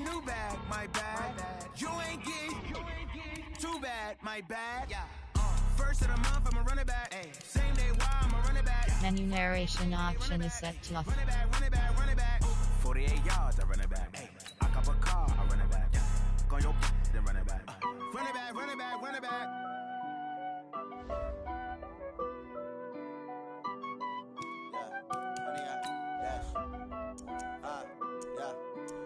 new bag, my bad. You ain't get too bad, my bad. Yeah. First of the month, I'm a running back. Same day, why I'm a running back. Menu narration option is set to off. Running back. 48 yards, I run it back. I cop a car, I run it back. Go your then run it back. Run it back.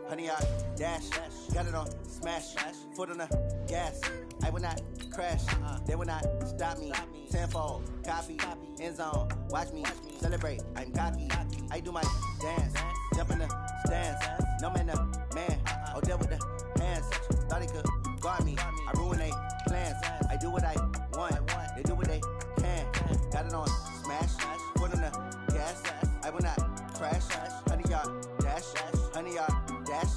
Honey, I dash, got it on smash, foot on the gas. I will not crash, they will not stop me. Tenfold, copy, end zone, watch me celebrate. I'm cocky, I do my dance, jump in the stands. No man, oh, deal with the hands. Thought he could guard me, I ruin they plans. I do what I want, they do what they can. Got it on smash, foot on the gas. I will not crash, honey, y'all dash, honey, y'all dash,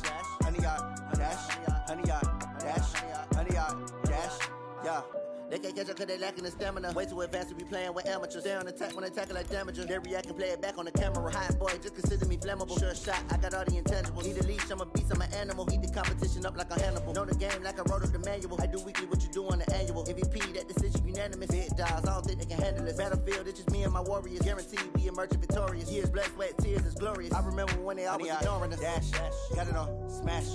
honey, y'all dash, honey, y'all dash, honey, y'all dash, yeah. They can't catch up cause they lacking the stamina. Way too advanced to be playing with amateurs. Stay on attack when they tackle like damagers. They react and play it back on the camera. Hot boy, just consider me flammable. Sure shot, I got all the intangibles. Need a leash, I'm a beast, I'm an animal. Heat the competition up like a Hannibal. Know the game like I wrote up the manual. I do weekly what you do on the annual. MVP, that decision unanimous. Big dials, I don't think they can handle it. Battlefield, it's just me and my warriors. Guaranteed we emerge victorious. Years, blood, sweat, tears is glorious. I remember when they always ignoring us. Dash, got it on smash,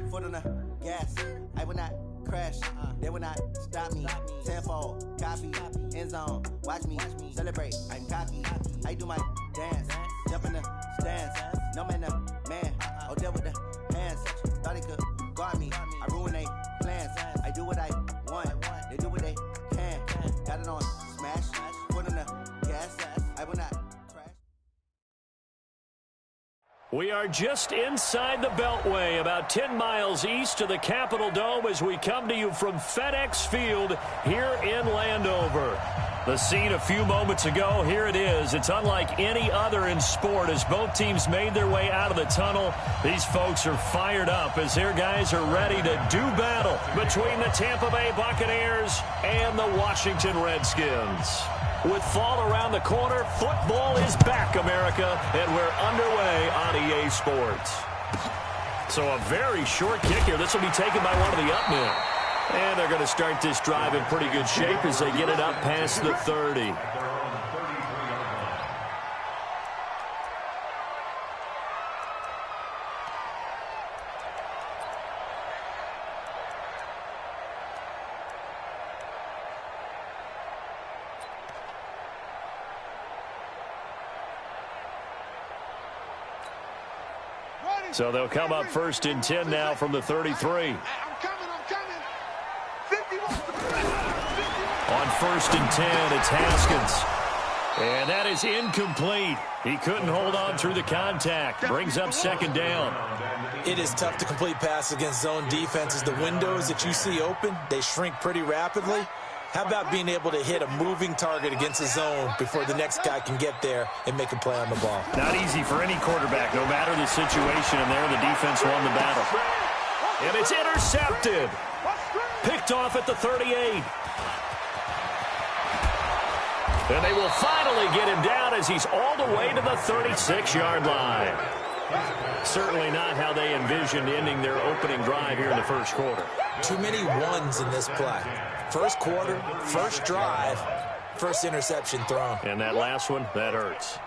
foot on the gas. I will not crash, they will not stop me. Tenfold, copy, end zone, watch me celebrate. I'm cocky, I do my dance, jump in the stands. No man, oh, deal with the hands. Thought he could guard me, I ruin they plans. I do what I want, they do what they can. Got it on smash, foot on the gas. I will not crash. We are just inside the Beltway, about 10 miles east of the Capitol Dome as we come to you from FedEx Field here in Landover. The scene a few moments ago, here it is. It's unlike any other in sport as both teams made their way out of the tunnel. These folks are fired up as their guys are ready to do battle between the Tampa Bay Buccaneers and the Washington Redskins. With fall around the corner, football is back, America, and we're underway on EA Sports. So a very short kick here. This will be taken by one of the up men. And they're going to start this drive in pretty good shape as they get it up past the 30. So they'll come up first and 10 now from the 33. I'm coming. 51. On first and 10, it's Haskins. And that is incomplete. He couldn't hold on through the contact. Brings up second down. It is tough to complete passes against zone defenses. The windows that you see open, they shrink pretty rapidly. How about being able to hit a moving target against a zone before the next guy can get there and make a play on the ball? Not easy for any quarterback, no matter the situation, and there the defense won the battle. And it's intercepted. Picked off at the 38. And they will finally get him down as he's all the way to the 36-yard line. Certainly not how they envisioned ending their opening drive here in the first quarter. Too many ones in this play. First quarter, first drive, first interception thrown. And that last one, that hurts.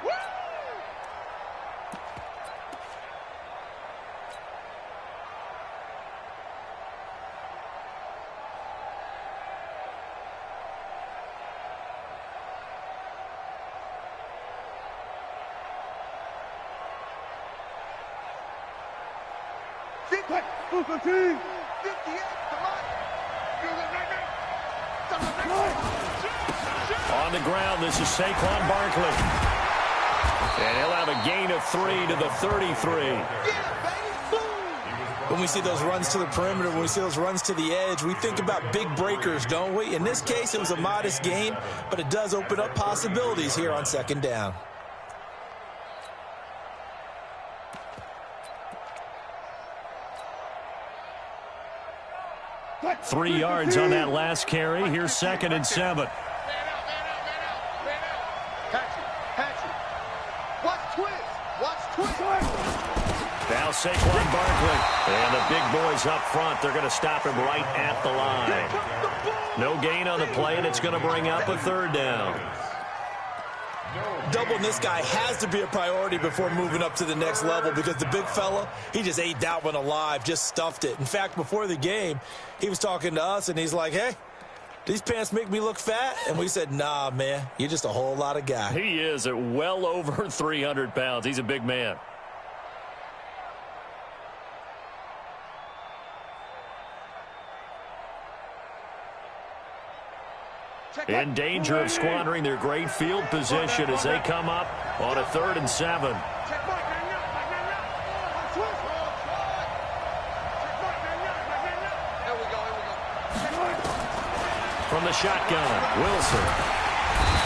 On the ground, this is Saquon Barkley. And he'll have a gain of 3 to the 33. When we see those runs to the perimeter, when we see those runs to the edge, we think about big breakers, don't we? In this case, it was a modest gain, but it does open up possibilities here on second down. Three yards on that last carry. Here's second and 7. Now Saquon Barkley. And the big boys up front, they're going to stop him right at the line. No gain on the play, and it's going to bring up a third down. Doubling this guy has to be a priority before moving up to the next level, because the big fella, he just ate that one alive, just stuffed it. In fact, before the game, he was talking to us, and he's like, hey, these pants make me look fat? And we said, nah, man, you're just a whole lot of guy. He is at well over 300 pounds. He's a big man. In danger of squandering their great field position as they come up on a 3rd and 7. From the shotgun, Wilson.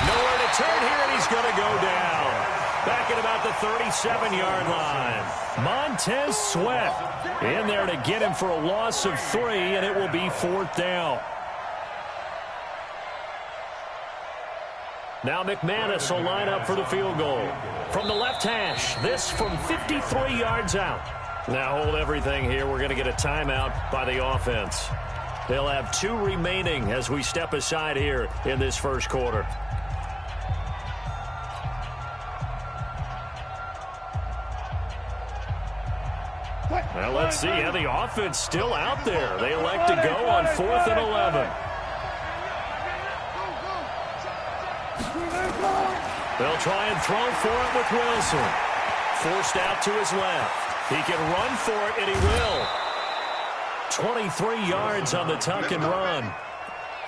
Nowhere to turn here, and he's going to go down. Back at about the 37-yard line. Montez Sweat in there to get him for a loss of 3, and it will be 4th down. Now McManus will line up for the field goal. From the left hash, this from 53 yards out. Now hold everything here. We're going to get a timeout by the offense. They'll have 2 remaining as we step aside here in this first quarter. Now let's see how the offense still out there. They elect to go on 4th and 11. They'll try and throw for it with Wilson. Forced out to his left. He can run for it, and he will. 23 yards on the tuck and run.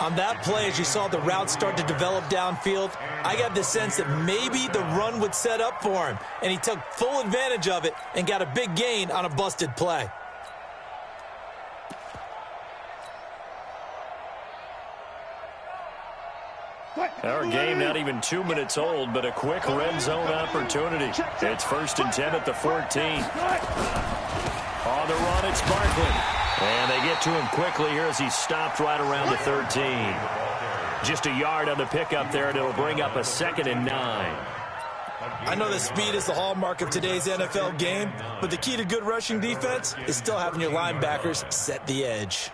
On that play, as you saw the route start to develop downfield, I got the sense that maybe the run would set up for him, and he took full advantage of it and got a big gain on a busted play. Our game not even 2 minutes old, but a quick red zone opportunity. It's 1st and 10 at the 14. On the run, it's Barkley. And they get to him quickly here as he's stopped right around the 13. Just a yard on the pickup there, and it'll bring up a 2nd and 9. I know that speed is the hallmark of today's NFL game, but the key to good rushing defense is still having your linebackers set the edge.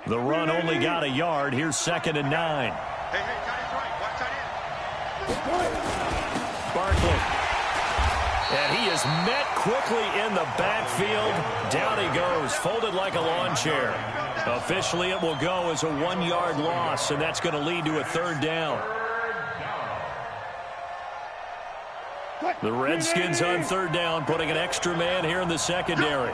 The run only got a yard. Here's 2nd and 9. Hey, tight end's right. Watch tight end. Barkley. And he is met quickly in the backfield. Down he goes, folded like a lawn chair. Officially, it will go as a 1-yard loss, and that's going to lead to a 3rd down. The Redskins on 3rd down, putting an extra man here in the secondary.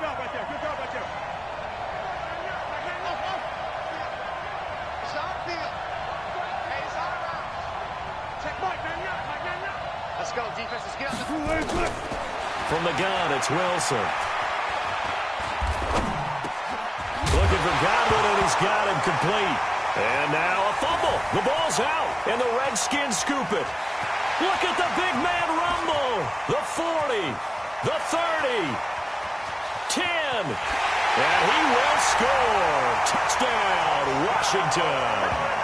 From the gun, it's Wilson. Looking for Godwin, and he's got him complete. And now a fumble. The ball's out, and the Redskins scoop it. Look at the big man rumble. The 40, the 30, 10. And he will score. Touchdown, Washington.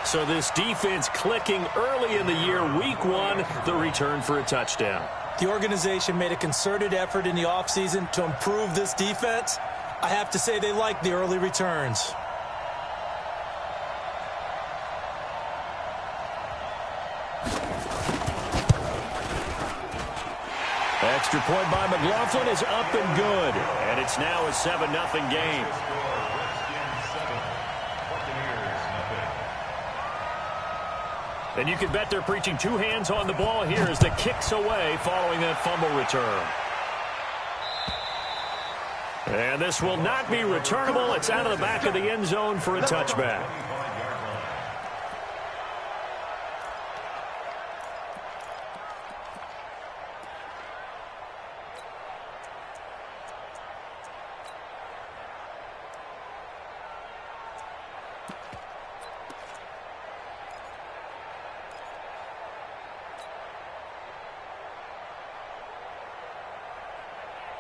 So this defense clicking early in the year, week 1, the return for a touchdown. The organization made a concerted effort in the offseason to improve this defense. I have to say they like the early returns. Extra point by McLaughlin is up and good. And it's now a 7-0 game. And you can bet they're preaching 2 hands on the ball here as the kick's away following that fumble return. And this will not be returnable. It's out of the back of the end zone for a touchback.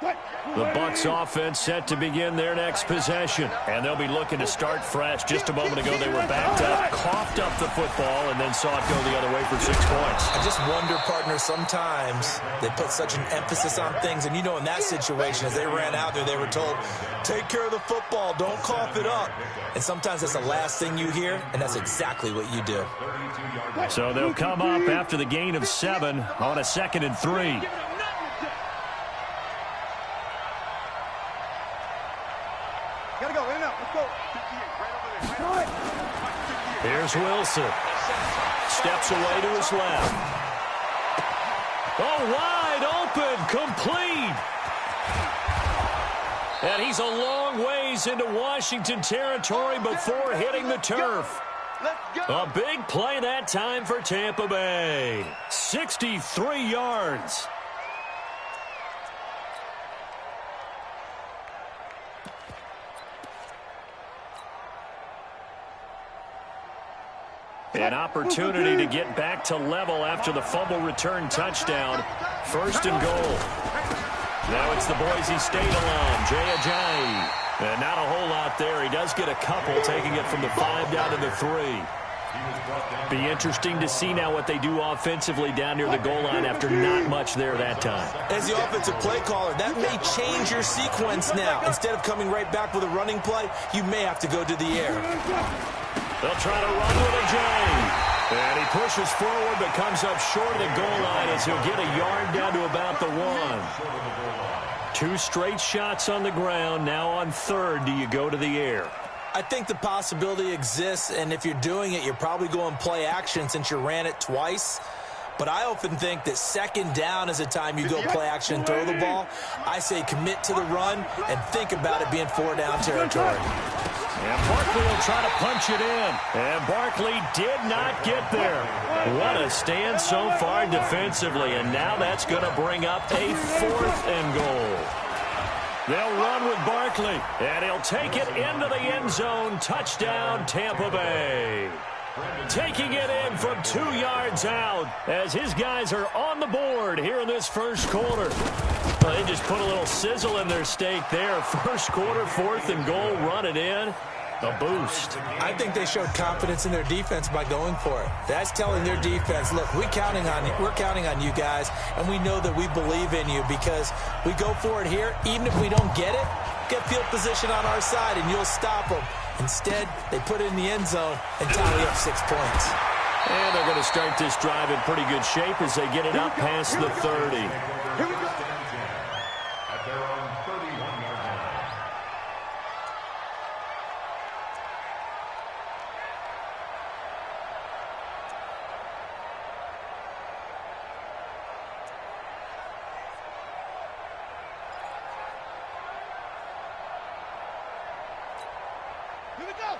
The Bucs offense set to begin their next possession. And they'll be looking to start fresh. Just a moment ago, they were backed up, coughed up the football, and then saw it go the other way for 6 points. I just wonder, partner, sometimes they put such an emphasis on things. And, you know, in that situation, as they ran out there, they were told, take care of the football, don't cough it up. And sometimes that's the last thing you hear, and that's exactly what you do. So they'll come up after the gain of 7 on a 2nd and 3. Gotta go, in and out, let's go. Here's Wilson. Steps away to his left. Oh, wide open, complete. And he's a long ways into Washington territory before hitting the turf. A big play that time for Tampa Bay. 63 yards. An opportunity to get back to level after the fumble return touchdown. 1st and goal. Now it's the Boise State alum, Jay Ajayi. And not a whole lot there. He does get a couple, taking it from the 5 down to the 3. Be interesting to see now what they do offensively down near the goal line after not much there that time. As the offensive play caller, that may change your sequence now. Instead of coming right back with a running play, you may have to go to the air. They'll try to run with Ajayi. And he pushes forward but comes up short of the goal line as he'll get a yard down to about the 1. 2 straight shots on the ground. Now on 3rd, do you go to the air? I think the possibility exists, and if you're doing it, you're probably going play action since you ran it twice. But I often think that 2nd down is the time you go play action and throw the ball. I say commit to the run and think about it being 4 down territory. And Barkley will try to punch it in. And Barkley did not get there. What a stand so far defensively. And now that's going to bring up a 4th and goal. They'll run with Barkley. And he'll take it into the end zone. Touchdown, Tampa Bay. Taking it in from 2 yards out as his guys are on the board here in this 1st quarter. Well, they just put a little sizzle in their steak there. 1st quarter, 4th and goal, run it in. A boost. I think they showed confidence in their defense by going for it. That's telling their defense, look, we're counting on you guys, and we know that we believe in you because we go for it here. Even if we don't get it, get field position on our side, and you'll stop them. Instead, they put it in the end zone and tally up 6 points. And they're going to start this drive in pretty good shape as they get it up past the 30. Here we go. At their own 31-yard line.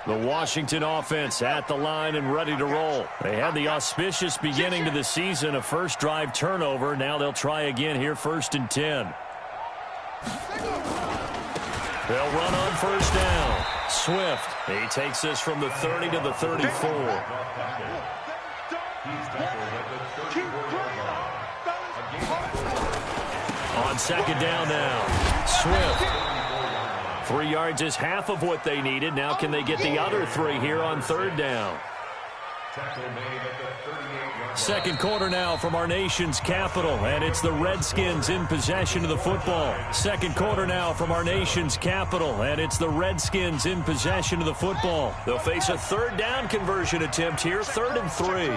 The Washington offense at the line and ready to roll. They had the auspicious beginning to the season, a 1st drive turnover. Now they'll try again here, 1st and 10. They'll run on 1st down. Swift, he takes this from the 30 to the 34. On 2nd down now, Swift. 3 yards is half of what they needed. Now can they get the other 3 here on 3rd down? 2nd quarter now from our nation's capital, and it's the Redskins in possession of the football. 2nd quarter now from our nation's capital, and it's the Redskins in possession of the football. They'll face a 3rd down conversion attempt here, 3rd and 3.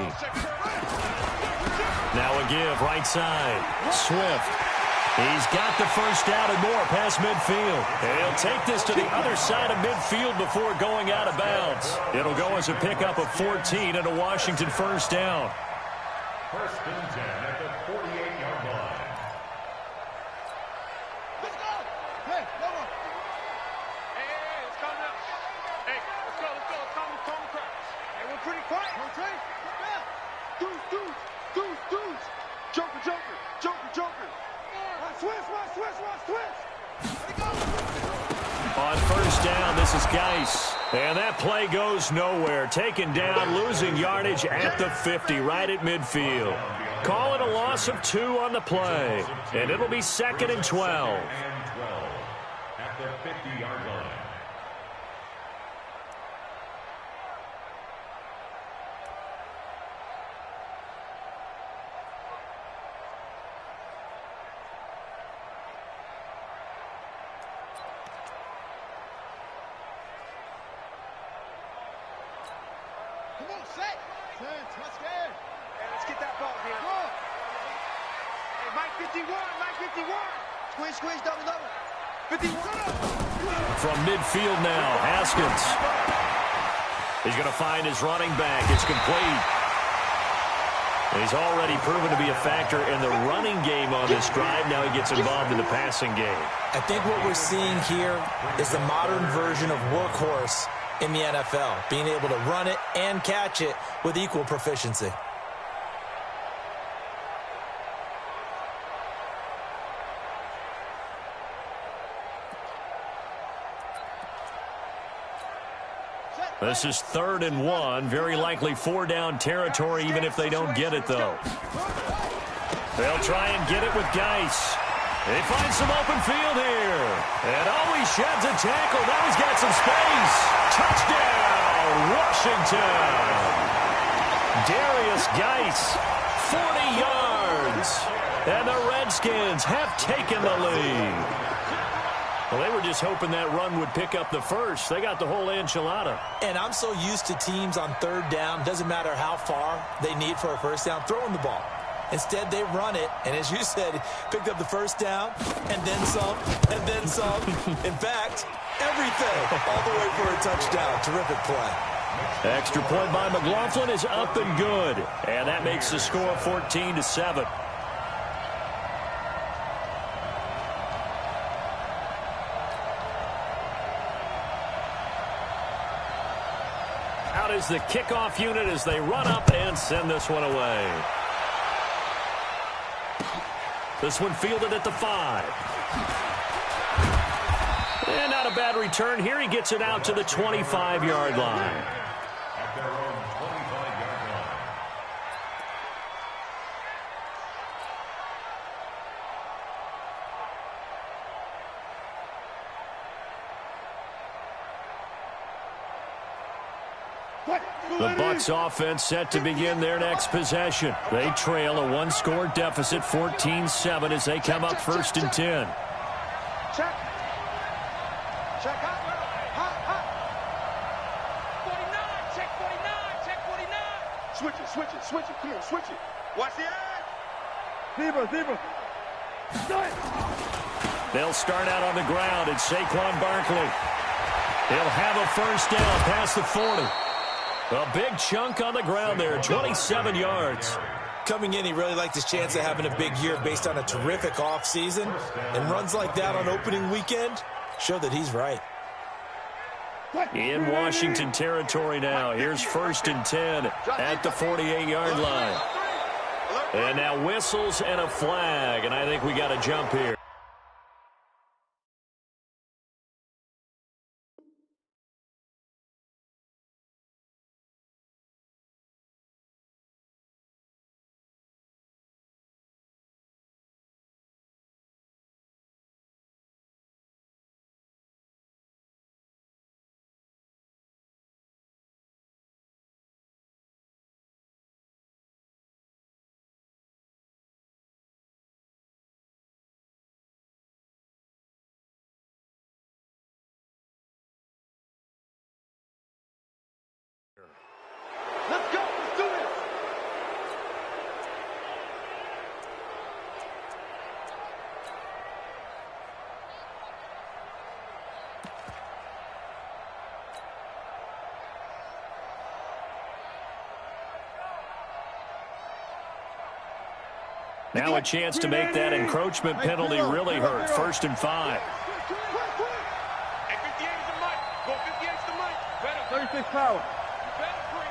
Now a give, right side. Swift. He's got the 1st down and more past midfield. And he'll take this to the other side of midfield before going out of bounds. It'll go as a pickup of 14 and a Washington 1st down. 1st and 10 at the 48-yard line. Let's go! Hey, come on! Hey, it's coming up. Hey, let's go. Calm crowds. Hey, we're pretty quiet. We're trained. Come back. Deuce. Joker. On 1st down, this is Geis. And that play goes nowhere. Taken down, losing yardage at the 50, right at midfield. Call it a loss of 2 on the play, and it'll be 2nd and 12. At the 50-yard line. Come on, set. Let's go. Hey, let's get that ball here. Hey, Mike 51, Mike 51. Squeeze, double. 51. From midfield now, Haskins. He's going to find his running back. It's complete. He's already proven to be a factor in the running game on this drive. Now he gets involved in the passing game. I think what we're seeing here is the modern version of workhorse in the NFL, being able to run it and catch it with equal proficiency. This is 3rd and 1, very likely 4-down territory, even if they don't get it, though. They'll try and get it with Geis. They find some open field here. And he sheds a tackle. Now he's got some space. Touchdown, Washington. Darius Geis, 40 yards. And the Redskins have taken the lead. Well, they were just hoping that run would pick up the first. They got the whole enchilada. And I'm so used to teams on 3rd down, doesn't matter how far they need for a first down, throwing the ball. Instead, they run it, and as you said, picked up the first down, and then some, and then some. In fact, everything, all the way for a touchdown. Terrific play. Extra point by McLaughlin is up and good. And that makes the score 14-7. Out is the kickoff unit as they run up and send this one away. This one fielded at the 5. And not a bad return here. He gets it out to the 25-yard line. At their own 25-yard line. The Bucs offense set to begin their next possession. They trail a 1-score deficit, 14-7, as they come up 1st and 10. Check. Check out. Hot. 49. Check 49. Check 49. Switch it. Come on, switch it. Watch the edge. Zebra. They'll start out on the ground. It's Saquon Barkley. He'll have a first down past the 40. A big chunk on the ground there, 27 yards. Coming in, he really liked his chance of having a big year based on a terrific offseason. And runs like that on opening weekend show that he's right. In Washington territory now. Here's 1st and 10 at the 48-yard line. And now whistles and a flag, and I think we got a jump here. Let's go. Let's do this. Now a chance to make that encroachment penalty really hurt. 1st and 5. Hey, 58 is the mic. Go 58 is the mic. Better. 36 power. You better bring.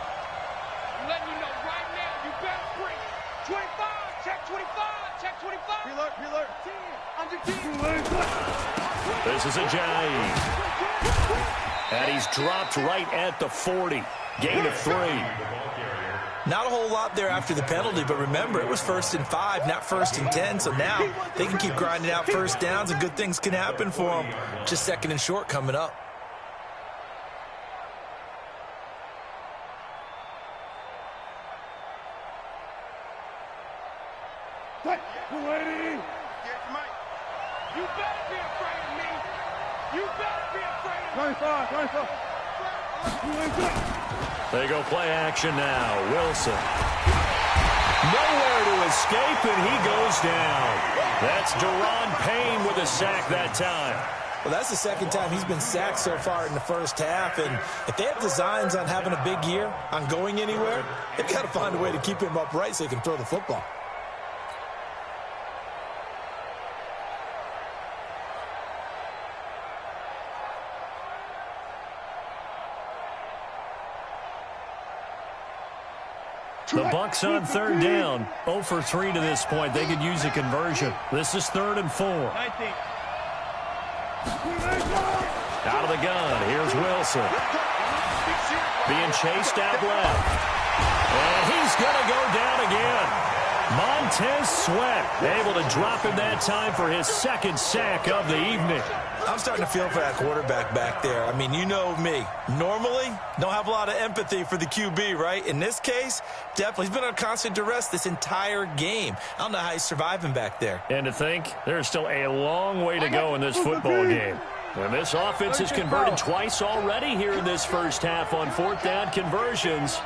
I'm letting you know right now. You better bring. 25. Check 25. Check 25. Preload. 10. Under 10. This is Ajayi. And he's dropped right at the 40. Gain of 3. The ball carrier Not a whole lot there after the penalty, but remember, it was 1st and 5, not 1st and 10, so now they can keep grinding out first downs and good things can happen for them. Just 2nd and short coming up. You better be afraid of me. You better be afraid of me. 25. They go play action now. Wilson. Nowhere to escape, and he goes down. That's Deron Payne with a sack that time. Well, that's the 2nd time he's been sacked so far in the first half, and if they have designs on having a big year, on going anywhere, they've got to find a way to keep him upright so he can throw the football. The Bucs on 3rd down. 0 for 3 to this point. They could use a conversion. This is 3rd and 4. Out of the gun. Here's Wilson. Being chased out left. And he's going to go down again. Montez Sweat able to drop him that time for his 2nd sack of the evening. I'm starting to feel for that quarterback back there. I mean, you know me. Normally, don't have a lot of empathy for the QB, right? In this case, definitely. He's been on constant duress this entire game. I don't know how he's surviving back there. And to think, there's still a long way to go in this football game. And this offense has converted twice already here in this first half on 4th down conversions.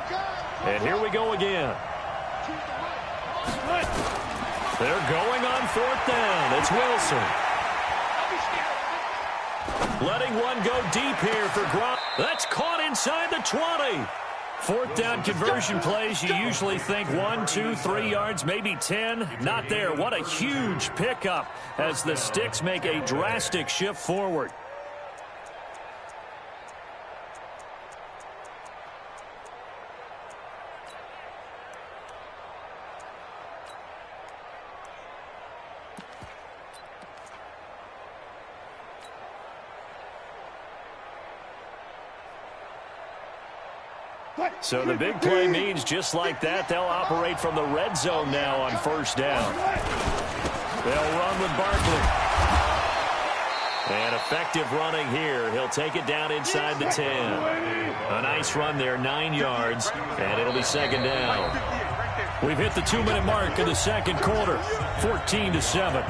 And here we go again. They're going on 4th down. It's Wilson. Letting one go deep here for Gronk. That's caught inside the 20. 4th down conversion plays, you usually think 1, 2, 3 yards, maybe 10. Not there. What a huge pickup as the Sticks make a drastic shift forward. So the big play means just like that, they'll operate from the red zone now on 1st down. They'll run with Barkley. And effective running here. He'll take it down inside the 10. A nice run there, 9 yards, and it'll be 2nd down. We've hit the 2-minute mark of the 2nd quarter, 14-7.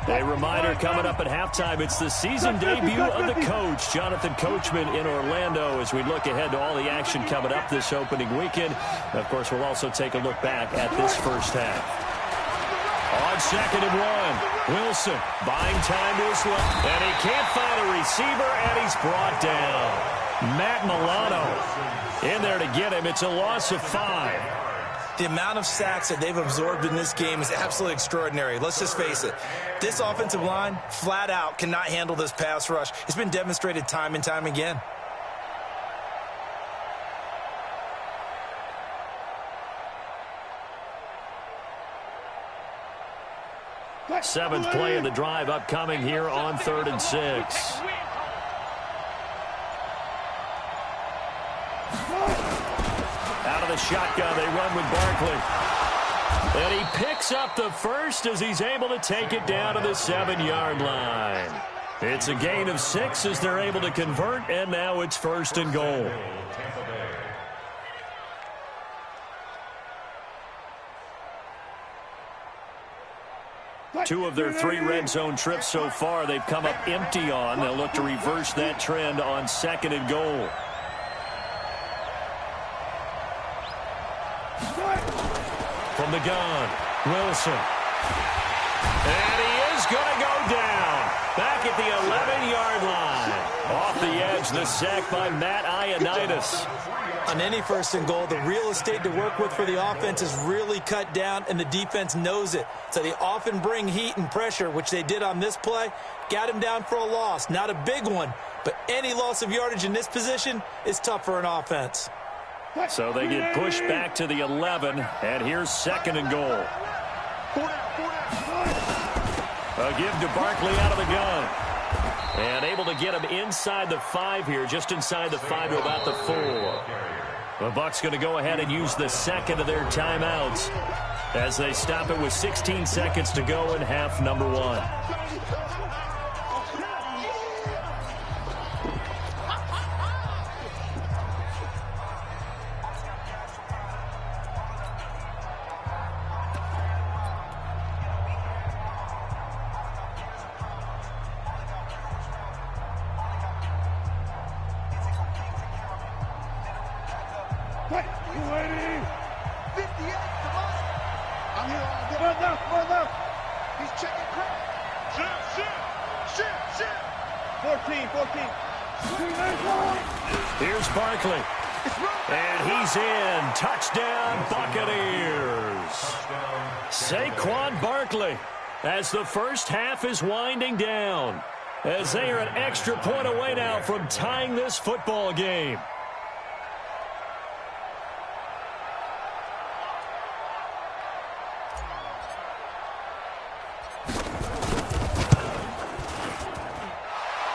A reminder coming up at halftime, it's the season debut of the coach, Jonathan Coachman in Orlando, as we look ahead to all the action coming up this opening weekend. And of course, we'll also take a look back at this first half. On 2nd and 1, Wilson buying time to his left, and he can't find a receiver, and he's brought down. Matt Milano in there to get him. It's a loss of 5. The amount of sacks that they've absorbed in this game is absolutely extraordinary. Let's just face it. This offensive line, flat out, cannot handle this pass rush. It's been demonstrated time and time again. Seventh play of the drive upcoming here on 3rd and 6. Out of the shotgun, they run with Barkley. And he picks up the first as he's able to take it down to the 7-yard line. It's a gain of 6 as they're able to convert, and now it's 1st and goal. Two of their 3 red zone trips so far, they've come up empty on. They'll look to reverse that trend on 2nd and goal. From the gun, Wilson. And he is going to go down. Back at the 11-yard line. Off the edge, the sack by Matt Ioannidis. On any 1st and goal, the real estate to work with for the offense is really cut down, and the defense knows it. So they often bring heat and pressure, which they did on this play. Got him down for a loss. Not a big one, but any loss of yardage in this position is tough for an offense. So they get pushed back to the 11, and here's 2nd and goal. A give to Barkley out of the gun. And able to get him inside the 5 here, just inside the 5 to about the 4. The Bucs going to go ahead and use the 2nd of their timeouts as they stop it with 16 seconds to go in half number 1. Here's Barkley. And he's in. Touchdown, Buccaneers. Saquon Barkley as the first half is winding down, as they are an extra point away now from tying this football game.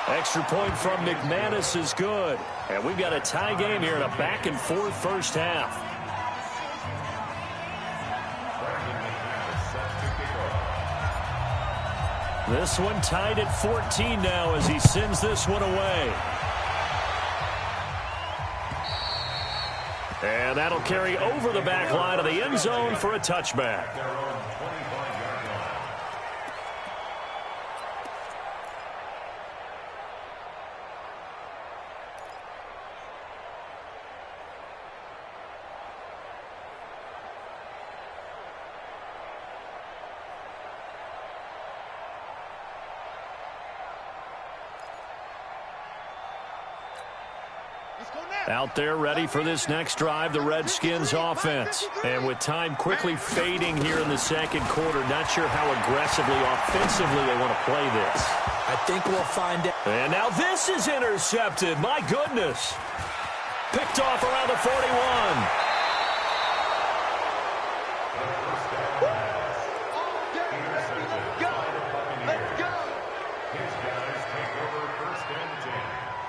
Extra point from McManus is good. And we've got a tie game here in a back-and-forth first half. This one tied at 14 now as he sends this one away. And that'll carry over the back line of the end zone for a touchback. Out there ready for this next drive, the Redskins offense. And with time quickly fading here in the second quarter, not sure how aggressively, offensively they want to play this. I think we'll find out. And now this is intercepted. My goodness. Picked off around the 41.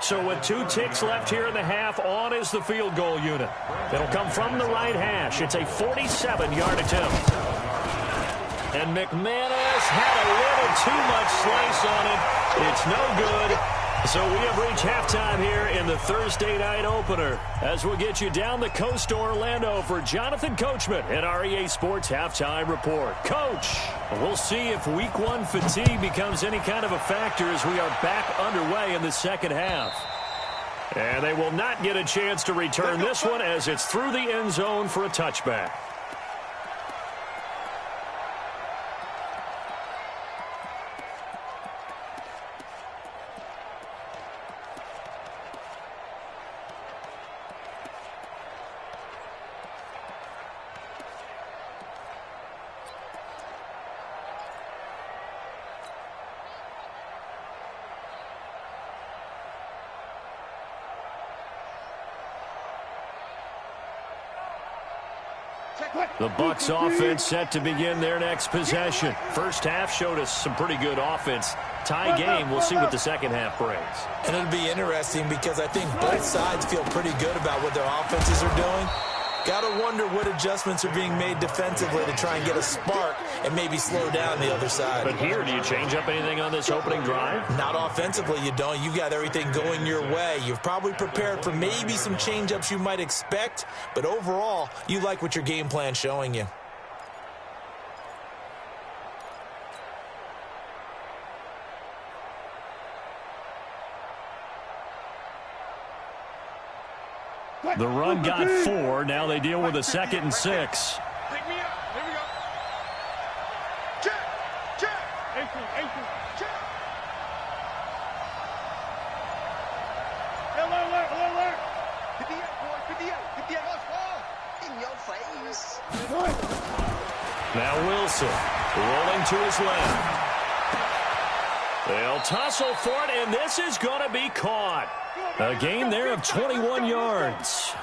So with 2 ticks left here in the half, on is the field goal unit. It'll come from the right hash. It's a 47-yard attempt. And McManus had a little too much slice on it. It's no good. So we have reached halftime here in the Thursday night opener, as we'll get you down the coast to Orlando for Jonathan Coachman at our EA Sports Halftime Report. Coach, we'll see if Week 1 fatigue becomes any kind of a factor as we are back underway in the second half. And they will not get a chance to return this one as it's through the end zone for a touchback. The Bucs offense set to begin their next possession. First half showed us some pretty good offense. Tie game, we'll see what the second half brings. And it'll be interesting because I think both sides feel pretty good about what their offenses are doing. Got to wonder what adjustments are being made defensively to try and get a spark and maybe slow down the other side. But here, do you change up anything on this opening drive? Not offensively, you don't. You've got everything going your way. You've probably prepared for maybe some change-ups you might expect, but overall, you like what your game plan's showing you. The run got 4. Now they deal with a 2nd and 6. Pick me up. Here we go. Check. Check. Ankle. Check. Alert. 58, boy. 58. 58. In your face. Now Wilson rolling to his left. They'll tussle for it, and this is going to be caught. A gain there of 21 yards.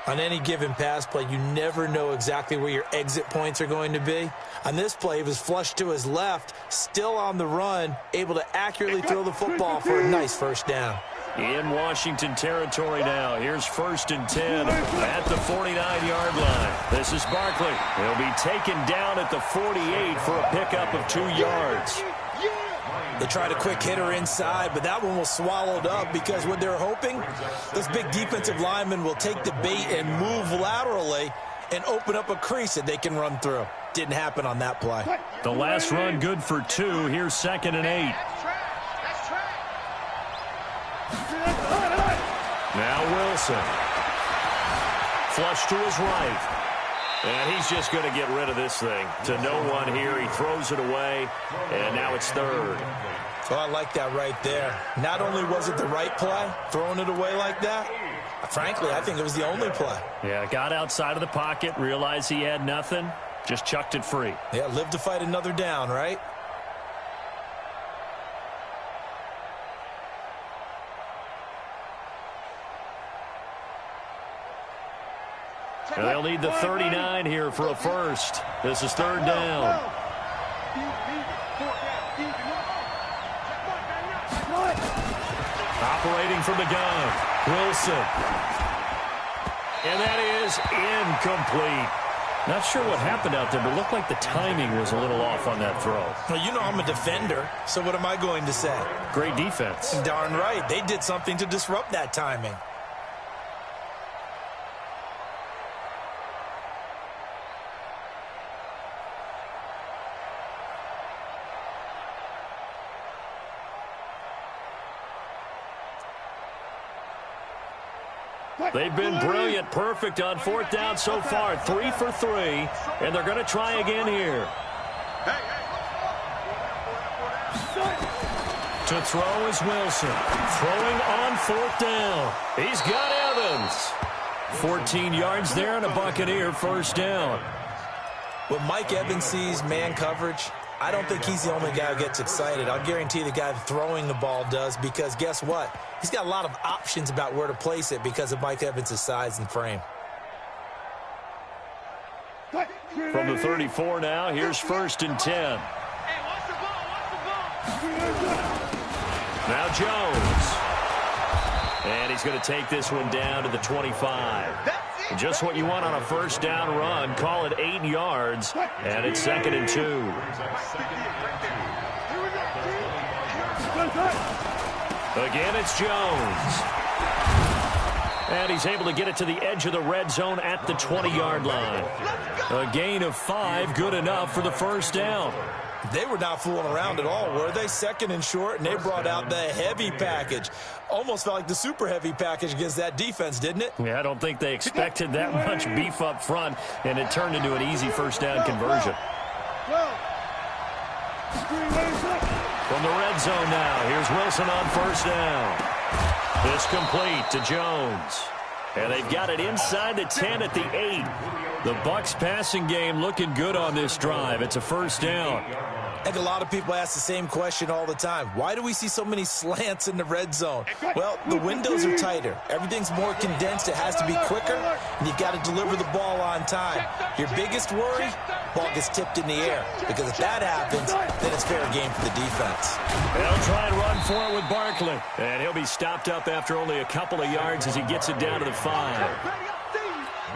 On any given pass play, you never know exactly where your exit points are going to be. On this play, he was flushed to his left, still on the run, able to accurately throw the football for a nice first down. In Washington territory now. Here's 1st and 10 at the 49-yard line. This is Barkley. He'll be taken down at the 48 for a pickup of 2 yards. They tried a quick hitter inside, but that one was swallowed up because what they're hoping, those big defensive linemen will take the bait and move laterally and open up a crease that they can run through. Didn't happen on that play. The last run good for 2. Here's 2nd and 8. Now Wilson. Flush to his right. And he's just going to get rid of this thing. To no one here. He throws it away. And now it's 3rd. So I like that right there. Not only was it the right play, throwing it away like that, frankly, I think it was the only play. Yeah, got outside of the pocket, realized he had nothing, just chucked it free. Yeah, live to fight another down, right? And they'll need the 39 here for a first. This is 3rd down. Operating from the gun, Wilson. And that is incomplete. Not sure what happened out there, but it looked like the timing was a little off on that throw. Well, you know I'm a defender, so what am I going to say? Great defense. Darn right. They did something to disrupt that timing. They've been brilliant, perfect on 4th down so far. 3 for 3, and they're going to try again here. To throw is Wilson. Throwing on 4th down. He's got Evans. 14 yards there and a Buccaneer first down. When Mike Evans sees man coverage, I don't think he's the only guy who gets excited. I'll guarantee the guy throwing the ball does, because guess what? He's got a lot of options about where to place it because of Mike Evans' size and frame. From the 34 now, here's 1st and 10. Now Jones. And he's going to take this one down to the 25. Just what you want on a first down run. Call it 8 yards, and it's 2nd and 2. Again, it's Jones. And he's able to get it to the edge of the red zone at the 20-yard line. A gain of 5, good enough for the first down. They were not fooling around at all, were they? 2nd and short, and they brought out the heavy package. Almost felt like the super heavy package against that defense, didn't it? Yeah, I don't think they expected that much beef up front, and it turned into an easy first down conversion. From the red zone now, here's Wilson on first down. This complete to Jones. And they've got it inside the 10 at the 8. The Bucs passing game looking good on this drive. It's a first down. I think a lot of people ask the same question all the time. Why do we see so many slants in the red zone? Well, the windows are tighter. Everything's more condensed. It has to be quicker, and you've got to deliver the ball on time. Your biggest worry, ball gets tipped in the air, because if that happens, then it's fair game for the defense. They'll try and run for it with Barkley, and he'll be stopped up after only a couple of yards as he gets it down to the 5.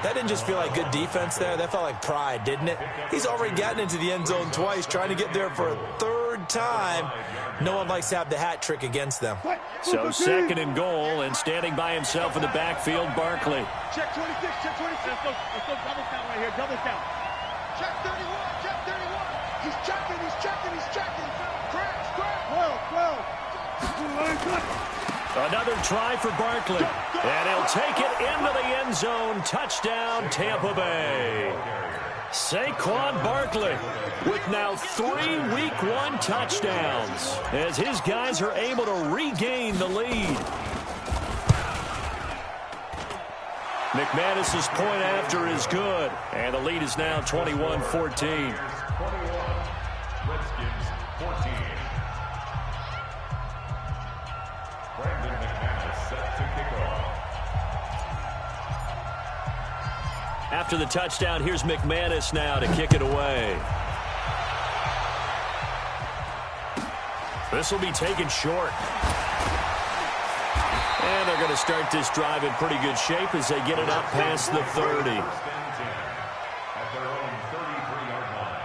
That didn't just feel like good defense there. That felt like pride, didn't it? He's already gotten into the end zone twice, trying to get there for a 3rd time. No one likes to have the hat trick against them. So 2nd and goal, and standing by himself in the backfield, Barkley. Check 26, check 26. Let's go double count right here, double count. Check 31, check 31. He's checking, he's checking, he's checking. Crash, 12. Another try for Barkley, and he'll take it into the end zone. Touchdown, Tampa Bay. Saquon Barkley with now 3 Week 1 touchdowns as his guys are able to regain the lead. McManus's point after is good, and the lead is now 21-14. Redskins 14. Brandon McManus set to kick off. After the touchdown, here's McManus now to kick it away. This will be taken short. And they're going to start this drive in pretty good shape as they get it up past the 30. At their own 33-yard line.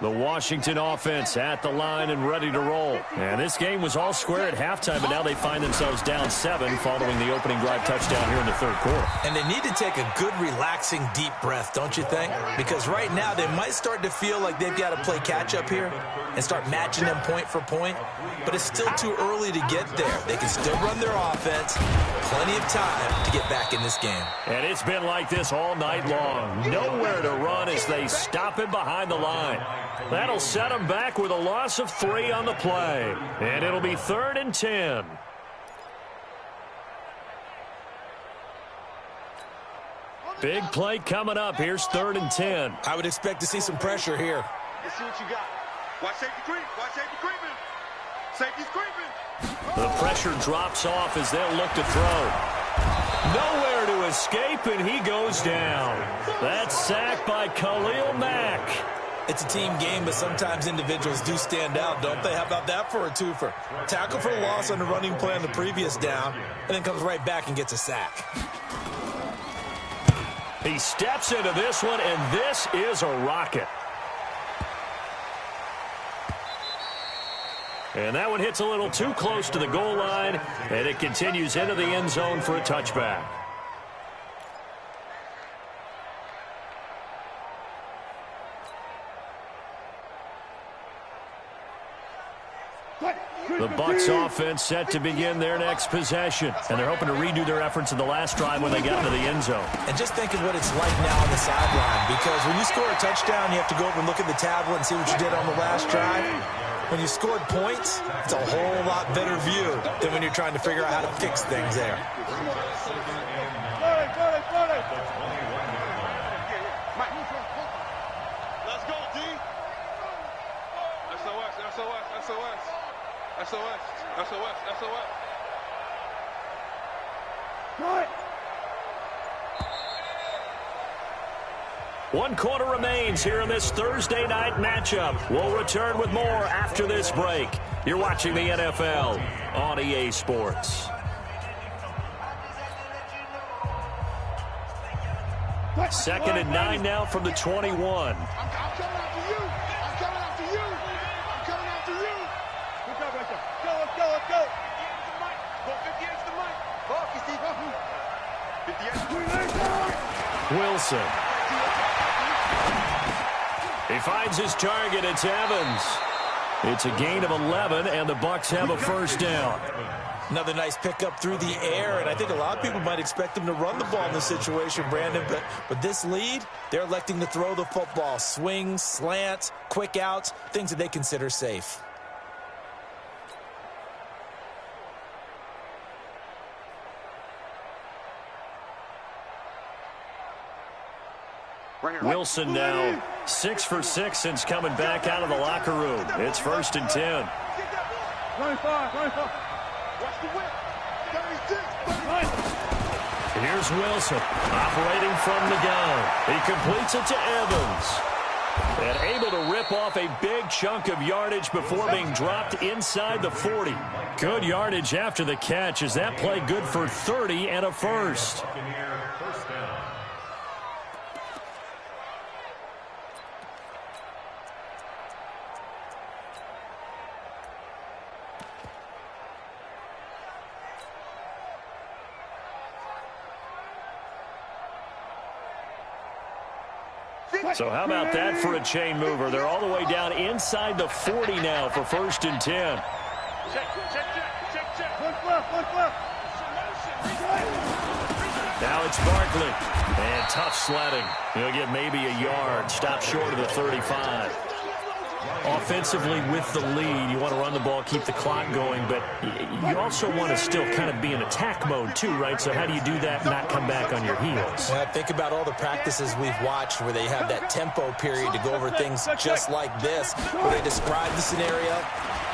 The Washington offense at the line and ready to roll. And this game was all square at halftime, but now they find themselves down 7 following the opening drive touchdown here in the third quarter. And they need to take a good, relaxing, deep breath, don't you think? Because right now they might start to feel like they've got to play catch-up here and start matching them point for point. But it's still too early to get there. They can still run their offense. Plenty of time to get back in this game. And it's been like this all night long. Nowhere to run as they stop him behind the line. That'll set them back with a loss of 3 on the play. And it'll be 3rd and 10. Big play coming up. Here's 3rd and 10. I would expect to see some pressure here. Let's see what you got. Watch safety creep. Watch safety creeping. Safety's creeping. The pressure drops off as they'll look to throw. Nowhere to escape, and he goes down. That's sacked by Khalil Mack. It's a team game, but sometimes individuals do stand out, don't they? How about that for a twofer? Tackle for a loss on the running play on the previous down, and then comes right back and gets a sack. He steps into this one, and this is a rocket. And that one hits a little too close to the goal line, and it continues into the end zone for a touchback. The Bucs offense set to begin their next possession, and they're hoping to redo their efforts in the last drive when they got into the end zone. And just think of what it's like now on the sideline, because when you score a touchdown, you have to go over and look at the tablet and see what you did on the last drive. When you scored points, it's a whole lot better view than when you're trying to figure out how to fix things there. Let's go, D. SOS, SOS, SOS. SOS, SOS, SOS. Right. 1 quarter remains here in this Thursday night matchup. We'll return with more after this break. You're watching the NFL on EA Sports. Second and 9 now from the 21. I'm coming after you. I'm coming after you. I'm coming after you. Good job right there. Go, let's go, let's go. 50 extra mic. Ball, you see. 50 extra. Wilson. He finds his target. It's Evans. It's a gain of 11, and the Bucs have a first down. Another nice pickup through the air, and I think a lot of people might expect them to run the ball in this situation, Brandon, but with this lead, they're electing to throw the football. Swings, slants, quick outs, things that they consider safe. Wilson now 6 for 6 since coming back out of the locker room. It's 1st and 10. 25, 25. Watch the whip. 36, 39. Here's Wilson operating from the gun. He completes it to Evans. And able to rip off a big chunk of yardage before being dropped inside the 40. Good yardage after the catch as that play good for 30 and a first. First down. So how about that for a chain mover? They're all the way down inside the 40 now for 1st and 10. Check, check, check, check, check. Look left, look left. Now it's Barkley. And tough sledding. He'll get maybe a yard. Stop short of the 35. Offensively with the lead, you want to run the ball, keep the clock going, but you also want to still kind of be in attack mode too, right? So how do you do that and not come back on your heels? Yeah, think about all the practices we've watched where they have that tempo period to go over things just like this, where they describe the scenario,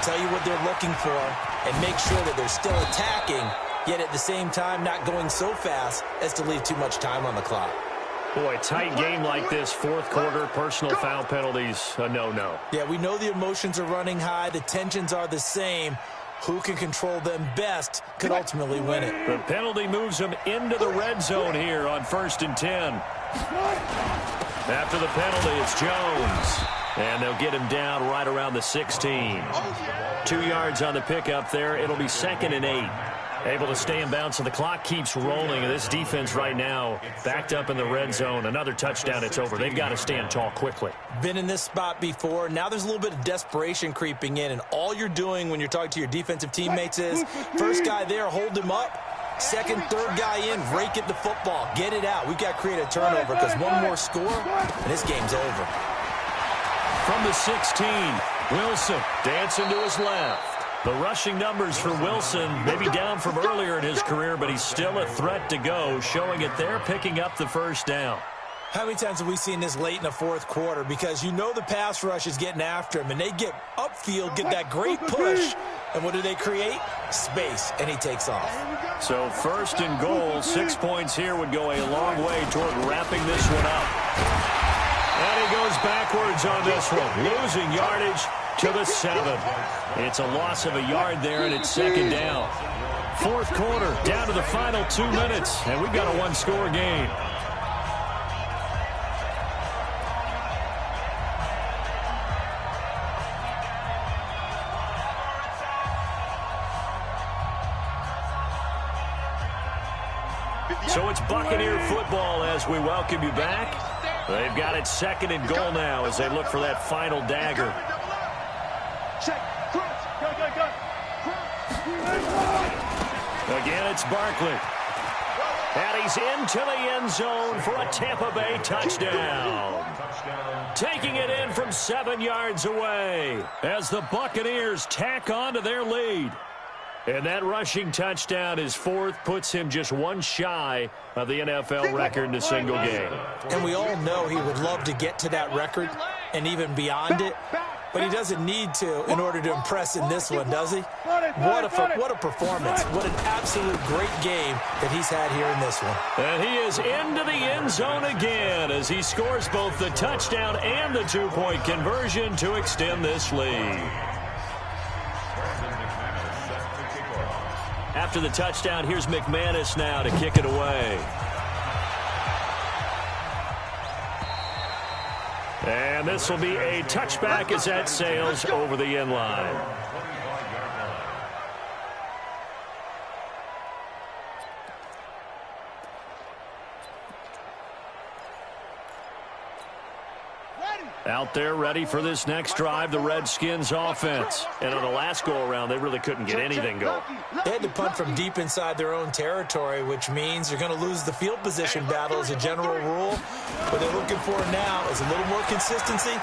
tell you what they're looking for, and make sure that they're still attacking, yet at the same time not going so fast as to leave too much time on the clock. Boy, tight game like this, fourth quarter, personal foul penalties, a no-no. Yeah, we know the emotions are running high. The tensions are the same. Who can control them best could ultimately win it. The penalty moves them into the red zone here on 1st and 10. After the penalty, it's Jones. And they'll get him down right around the 16. 2 yards on the pickup there. It'll be 2nd and 8. Able to stay in bounds, so the clock keeps rolling. And this defense right now backed up in the red zone. Another touchdown, it's over. They've got to stand tall quickly. Been in this spot before. Now there's a little bit of desperation creeping in. And all you're doing when you're talking to your defensive teammates is, first guy there, hold him up. Second, third guy in, rake at the football. Get it out. We've got to create a turnover because one more score, and this game's over. From the 16, Wilson dancing to his left. The rushing numbers for Wilson may be down from earlier in his career, but he's still a threat to go, showing it there, picking up the first down. How many times have we seen this late in the fourth quarter? Because you know the pass rush is getting after him, and they get upfield, get that great push, and what do they create? Space, and he takes off. So 1st and goal, 6 points here would go a long way toward wrapping this one up. And he goes backwards on this one, losing yardage to the 7. It's a loss of a yard there, and it's 2nd down. Fourth quarter, down to the final 2 minutes, and we've got a one-score game. So it's Buccaneer football as we welcome you back. They've got it 2nd and goal now as they look for that final dagger. Again, it's Barkley. And he's into the end zone for a Tampa Bay touchdown. Taking it in from 7 yards away as the Buccaneers tack on to their lead. And that rushing touchdown, his 4th, puts him just one shy of the NFL record in a single game. And we all know he would love to get to that record and even beyond it, but he doesn't need to in order to impress in this one, does he? What a performance. What an absolute great game that he's had here in this one. And he is into the end zone again as he scores both the touchdown and the 2-point conversion to extend this lead. After the touchdown, here's McManus now to kick it away. And this will be a touchback as that sails over the end line. Out there ready for this next drive, the Redskins offense. And on the last go-around, they really couldn't get anything going. They had to punt from deep inside their own territory, which means you're going to lose the field position battle as a general rule. What they're looking for now is a little more consistency,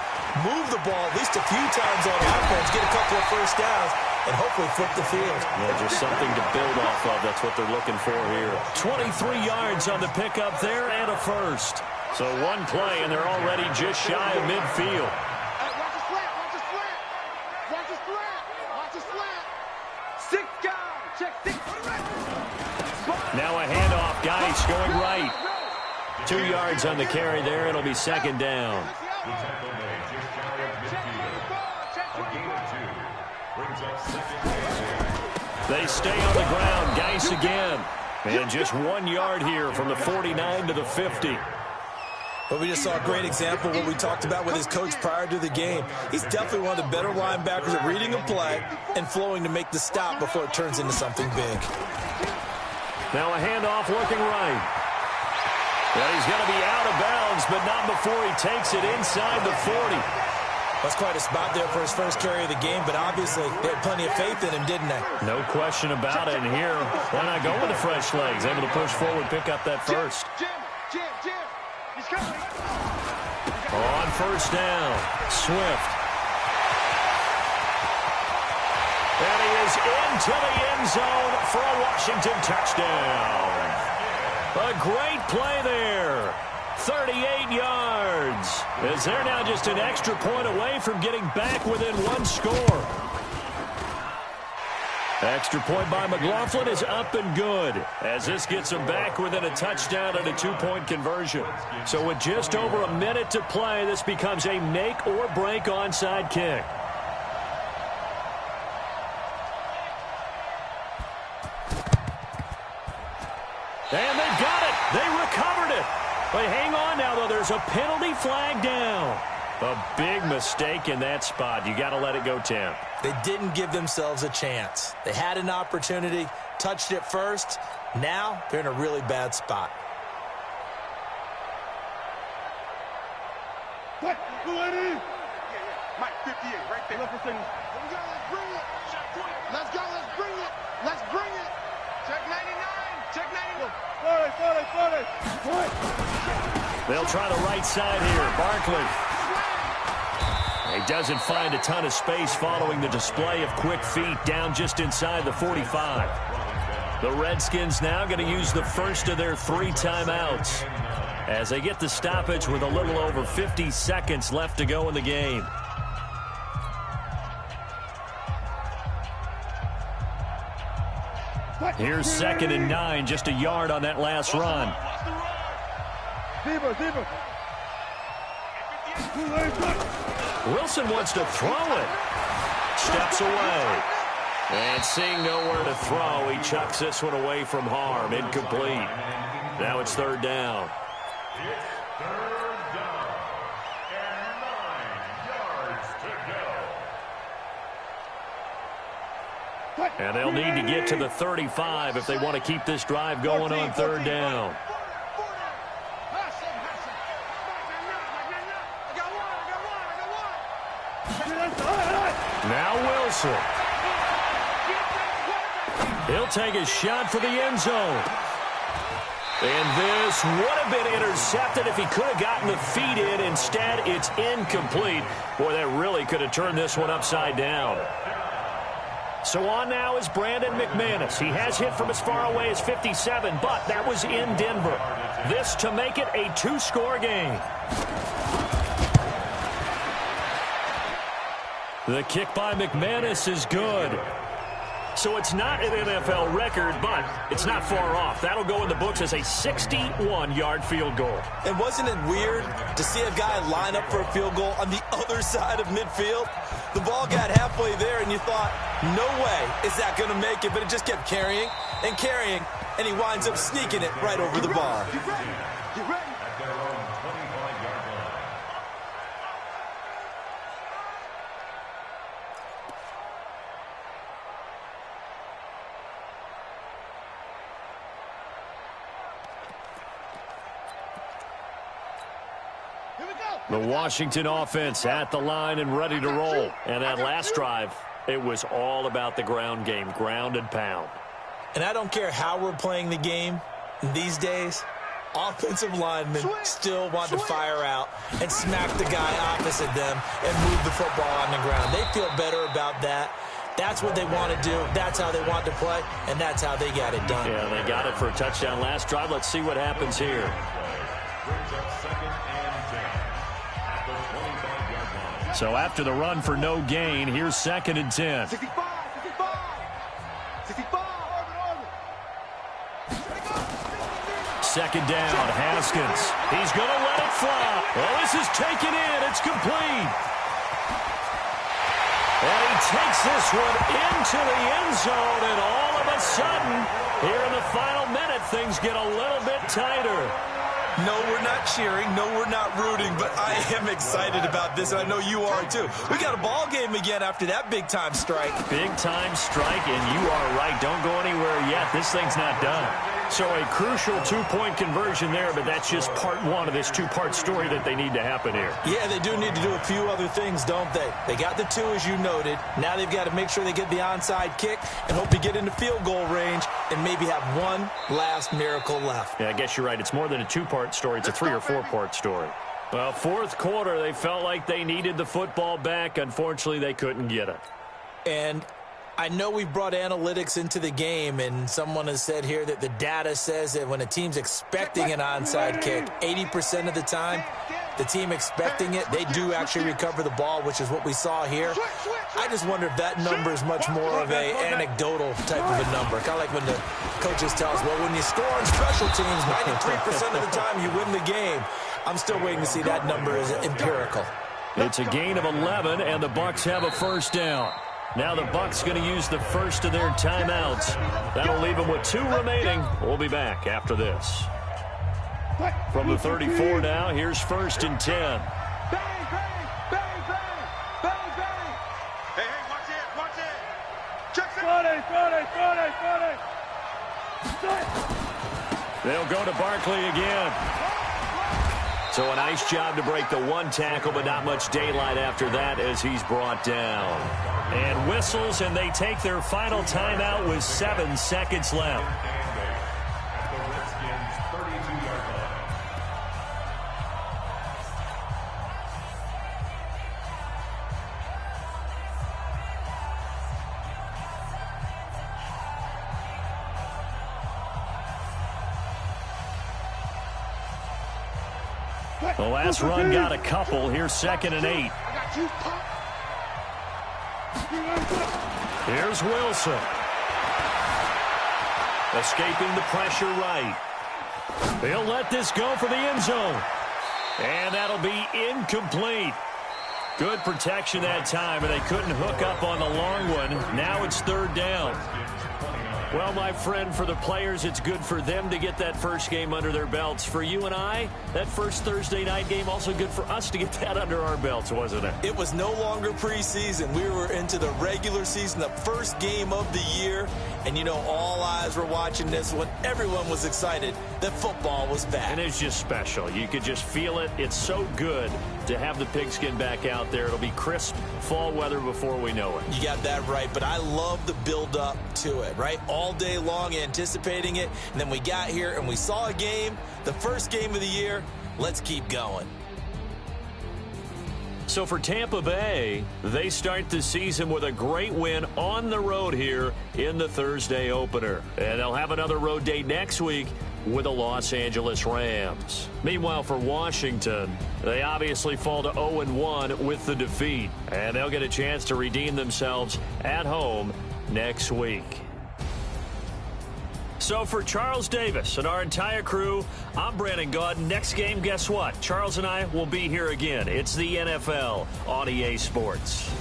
move the ball at least a few times on offense, get a couple of first downs, and hopefully flip the field. Yeah, just something to build off of. That's what they're looking for here. 23 yards on the pickup there and a first. So one play, and they're already just shy of midfield. Hey, watch the slant, watch the slant. Watch the slant, watch the slant. 6 guys, check 6. Now a handoff, Geis going right. 2 yards on the carry there. It'll be 2nd down. The tackle made just shy of midfield. A gain of 2 brings up 2nd and 10. They stay on the ground. Geis again. And just 1 yard here from the 49 to the 50. But we just saw a great example of what we talked about with his coach prior to the game. He's definitely one of the better linebackers at reading a play and flowing to make the stop before it turns into something big. Now a handoff looking right. And he's going to be out of bounds, but not before he takes it inside the 40. That's quite a spot there for his first carry of the game, but obviously they had plenty of faith in him, didn't they? No question about it. And here, why not go with the fresh legs? Able to push forward, pick up that first. Jim, he's coming. On first down, Swift. And he is into the end zone for a Washington touchdown. A great play there. 38 yards. As they're now just an extra point away from getting back within one score. Extra point by McLaughlin is up and good, as this gets them back within a touchdown and a two-point conversion. So with just over a minute to play, this becomes a make-or-break onside kick. And they got it. They recovered it. But hang on now, though. There's a penalty flag down. A big mistake in that spot. You got to let it go, Tim. They didn't give themselves a chance. They had an opportunity, touched it first. Now they're in a really bad spot. What? Mike, 58, right there. Let's bring it. Let's go, let's bring it. Let's bring it. Check 99. Check 91. 40. They'll try the right side here. Barkley. He doesn't find a ton of space following the display of quick feet down just inside the 45. The Redskins now going to use the first of their 3 timeouts as they get the stoppage with a little over 50 seconds left to go in the game. Here's 2nd and 9, just a yard on that last run. Wilson wants to throw it. Steps away. And seeing nowhere to throw, he chucks this one away from harm. Incomplete. Now it's 3rd down. Third down. And 9 yards to go. And they'll need to get to the 35 if they want to keep this drive going on 3rd down. Now Wilson. He'll take a shot for the end zone. And this would have been intercepted if he could have gotten the feet in. Instead, it's incomplete. Boy, that really could have turned this one upside down. So on now is Brandon McManus. He has hit from as far away as 57, but that was in Denver. This to make it a 2-score game. The kick by McManus is good. So it's not an NFL record, but it's not far off. That'll go in the books as a 61-yard field goal. And wasn't it weird to see a guy line up for a field goal on the other side of midfield? The ball got halfway there, and you thought, no way is that going to make it. But it just kept carrying, and he winds up sneaking it right over the bar. At their own 25-yard line. The Washington offense at the line and ready to roll. And that last drive, it was all about the ground game, ground and pound. And I don't care how we're playing the game these days, offensive linemen still want to fire out and smack the guy opposite them and move the football on the ground. They feel better about that. That's what they want to do. That's how they want to play, and that's how they got it done. Yeah, they got it for a touchdown last drive. Let's see what happens here. Brings up 2nd and 10 at the 25-yard line. So after the run for no gain, here's 2nd and 10. 65. Second down, Haskins. He's going to let it fly. Well, this is taken in. It's complete. And he takes this one into the end zone, and all of a sudden, here in the final minute, things get a little bit tighter. No, we're not cheering. No, we're not rooting, but I am excited about this, and I know you are too. We got a ball game again after that big-time strike. Big-time strike, and you are right. Don't go anywhere yet. This thing's not done. So a crucial 2-point conversion there, but that's just part one of this 2-part story that they need to happen here. Yeah, they do need to do a few other things, don't they? They got the 2, as you noted. Now they've got to make sure they get the onside kick and hope to get into field goal range and maybe have one last miracle left. Yeah, I guess you're right. It's more than a 2-part story. It's a 3- or 4-part story. Well, 4th quarter, they felt like they needed the football back. Unfortunately, they couldn't get it. And I know we've brought analytics into the game, and someone has said here that the data says that when a team's expecting an onside kick, 80% of the time, the team expecting it, they do actually recover the ball, which is what we saw here. I just wonder if that number is much more of a anecdotal type of a number. Kind of like when the coaches tell us, well, when you score on special teams, 93% of the time you win the game. I'm still waiting to see that number is empirical. It's a gain of 11, and the Bucs have a first down. Now the Bucs going to use the first of their timeouts. That'll leave them with 2 remaining. We'll be back after this. From the 34 now, here's 1st and 10. Bang, bang, bang, bang, bang, bang. Hey, watch it. Check it. They'll go to Barkley again. So a nice job to break the 1 tackle, but not much daylight after that as he's brought down. And whistles, and they take their final timeout with 7 seconds left. At the Redskins' 32-yard line. The last run got a couple. Here's 2nd and 8. Here's Wilson. Escaping the pressure right. He'll let this go for the end zone. And that'll be incomplete. Good protection that time, and they couldn't hook up on the long one. Now it's 3rd down. Well, my friend, for the players, it's good for them to get that first game under their belts. For you and I, that first Thursday night game, also good for us to get that under our belts, wasn't it? It was no longer preseason. We were into the regular season, the first game of the year. And, you know, all eyes were watching this when everyone was excited that football was back. And it's just special. You could just feel it. It's so good to have the pigskin back out there. It'll be crisp fall weather before we know it. You got that right, but I love the build-up to it, right? All day long anticipating it, and then we got here and we saw a game, the first game of the year. Let's keep going. So for Tampa Bay, they start the season with a great win on the road here in the Thursday opener. And they'll have another road day next week with the Los Angeles Rams. Meanwhile, for Washington, they obviously fall to 0-1 with the defeat. And they'll get a chance to redeem themselves at home next week. So for Charles Davis and our entire crew, I'm Brandon Gaudin. Next game, guess what? Charles and I will be here again. It's the NFL on EA Sports.